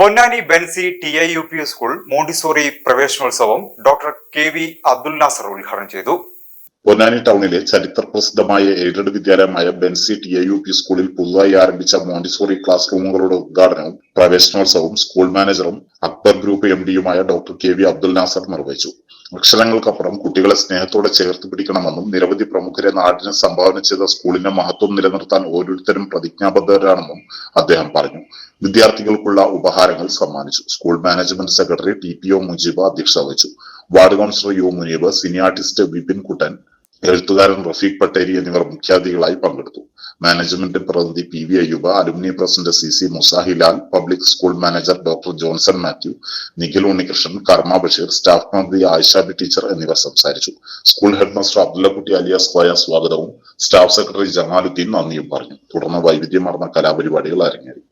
പൊന്നാനി ബെൻസി TIUP school montessori പ്രവേശനോത്സവം doctor KV Abdul Nasser ഉദ്ഘാടനം ചെയ്തു. പൊന്നാനി ടൗണിലെ ചരിത്ര പ്രസിദ്ധമായ എയ്ഡഡ് വിദ്യാലയമായ ബെൻസി TIUP സ്കൂളിൽ പുതുതായി ആരംഭിച്ച മോണ്ടിസോറി ക്ലാസ് റൂമുകളുടെ ഉദ്ഘാടനവും പ്രവേശനോത്സവവും സ്കൂൾ മാനേജറും അക്ബർ ഗ്രൂപ്പ് MD-യുമായ ഡോക്ടർ KV അബ്ദുൽ നാസർ നിർവഹിച്ചു. അക്ഷരങ്ങൾക്കപ്പുറം കുട്ടികളെ സ്നേഹത്തോടെ ചേർത്ത് പിടിക്കണമെന്നും നിരവധി പ്രമുഖരെ നാടിന് സംഭാവന ചെയ്ത സ്കൂളിന്റെ മഹത്വം നിലനിർത്താൻ ഓരോരുത്തരും പ്രതിജ്ഞാബദ്ധരാണെന്നും അദ്ദേഹം പറഞ്ഞു. വിദ്യാർത്ഥികൾക്കുള്ള ഉപഹാരങ്ങൾ സമ്മാനിച്ചു. School management secretary TPO Mujeeb അധ്യക്ഷത വഹിച്ചു. Ward councillor U Muneeb, cine artist Vipin Kuttan, എഴുത്തുകാരൻ റഫീഖ് പട്ടേരി എന്നിവർ മുഖ്യാതിഥികളായി പങ്കെടുത്തു. മാനേജ്മെന്റ് പ്രതിനിധി PV Ayyub, alumni president CC Musahilal, public school manager doctor Johnson Mathew, Nikhil Unnikrishnan, Karma Basheer, staff പ്രതിനിധി ആയിഷ ബി ടീച്ചർ എന്നിവർ സംസാരിച്ചു. School head master Abdullakutty alias Koya സ്വാഗതവും സ്റ്റാഫ് സെക്രട്ടറി ജമാലുദ്ദീൻ നന്ദിയും പറഞ്ഞു. തുടർന്ന് വൈവിധ്യമാർന്ന കലാപരിപാടികൾ അരങ്ങേറി.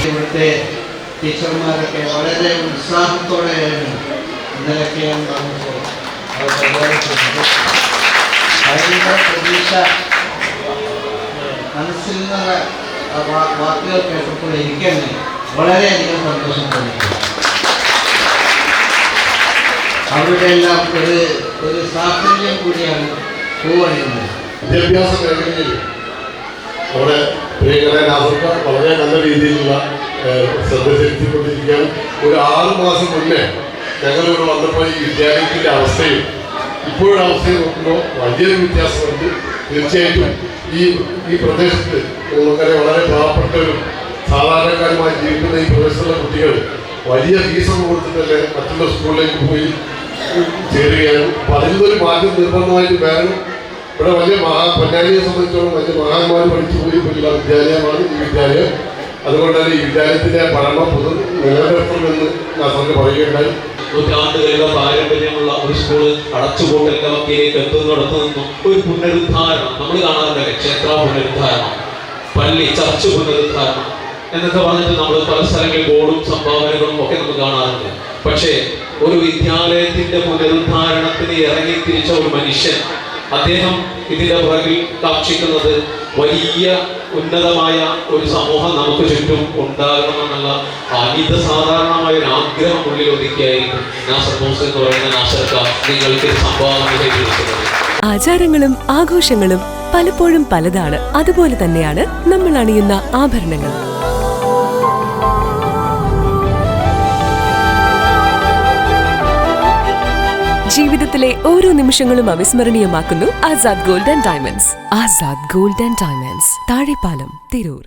ഇവിടുത്തെ ടീച്ചർമാരൊക്കെ വളരെ ഉത്സാഹത്തോടെയാണ് ഇന്നലെയൊക്കെയാണ് നമുക്ക് ഭയങ്കര പ്രതീക്ഷ മനസ്സിൽ നിന്നുള്ള വാക്കുകൾ കേട്ടപ്പോൾ എനിക്ക് തന്നെ വളരെയധികം സന്തോഷം തോന്നി. അവരുടെ എല്ലാം ഒരു സാഫല്യം കൂടിയാണ് പൂവണിയുന്നത്. വിദ്യാഭ്യാസ മേഖലയിൽ അവിടെ പ്രിയങ്കര നാസർക്ക് വളരെ നല്ല രീതിയിലുള്ള ശ്രദ്ധ ചെലുത്തിക്കൊണ്ടിരിക്കുകയാണ്. ഒരു 6 മാസം മുന്നേ ഞങ്ങളിവിടെ വന്നപ്പോൾ ഈ വിദ്യാലയത്തിൻ്റെ അവസ്ഥയും ഇപ്പോഴുള്ള അവസ്ഥയും നോക്കുമ്പോൾ വലിയൊരു വ്യത്യാസമുണ്ട്. തീർച്ചയായിട്ടും ഈ പ്രദേശത്ത് നമുക്കറിയാം, വളരെ പാവപ്പെട്ടവരും സാധാരണക്കാരുമായി ജീവിക്കുന്ന ഈ പ്രദേശത്തുള്ള കുട്ടികൾ വലിയ ഫീസൊന്നും കൊടുത്തിട്ടല്ലേ മറ്റുള്ള സ്കൂളിലേക്ക് പോയി ചേരുകയാണ്. അപ്പം അതിനൊരു മാറ്റം നിർബന്ധമായിട്ട് വേണം. ഇവിടെ വലിയ പൊന്നാനിയെ സംബന്ധിച്ചോളം വലിയ മഹാന്മാർ പഠിച്ചു പോയി പോലുള്ള വിദ്യാലയമാണ് ഈ വിദ്യാലയം. അതുകൊണ്ട് തന്നെ ഈ വിദ്യാലയത്തിന്റെ പഠനം നിലനിർത്തണമെന്ന് നാസർക്ക് പറയുകയുണ്ടായി. നൂറ്റാണ്ടുകളുടെ പാരമ്പര്യമുള്ള ഒരു സ്കൂള് അടച്ചുപൂട്ടലിന്റെ വക്കിലേക്ക് എത്തുന്നിടത്തു നിന്നും ഒരു പുനരുദ്ധാരണം നമ്മൾ കാണാറില്ല. ക്ഷേത്ര പുനരുദ്ധാരണം, പള്ളി ചർച്ച് പുനരുദ്ധാരണം എന്നൊക്കെ പറഞ്ഞിട്ട് നമ്മൾ പല സ്ഥലങ്ങളിൽ ബോർഡും സംഭാവനകളും ഒക്കെ നമ്മൾ കാണാറുണ്ട്. പക്ഷേ ഒരു വിദ്യാലയത്തിന്റെ പുനരുദ്ധാരണത്തിന് ഇറങ്ങി തിരിച്ച ഒരു മനുഷ്യൻ, അദ്ദേഹം ഇതിന്റെ പുറകിൽ കാക്ഷിക്കുന്നത് വലിയ ഉന്നതമായ ഒരു സമൂഹം നമുക്ക് ചുറ്റും ഉണ്ടാകണമെന്നുള്ള അനിത സാധാരണമായ ഒരു ആഗ്രഹം ഉള്ളിൽ ഒതുക്കിയായിരിക്കും നാസർ ബോസ് എന്ന് പറയുന്ന നാസർക്ക നിങ്ങൾക്ക് സംഭാവന ചെയ്തിരിക്കുന്നത്. ആചാരങ്ങളും ആഘോഷങ്ങളും പലപ്പോഴും പലതാണ്. അതുപോലെ തന്നെയാണ് നമ്മൾ അണിയുന്ന ആഭരണങ്ങൾ. ജീവിതത്തിലെ ഓരോ നിമിഷങ്ങളും അവിസ്മരണീയമാക്കുന്നു Azad gold and diamonds. Azad gold and diamonds, Thazhepalam, Tirur.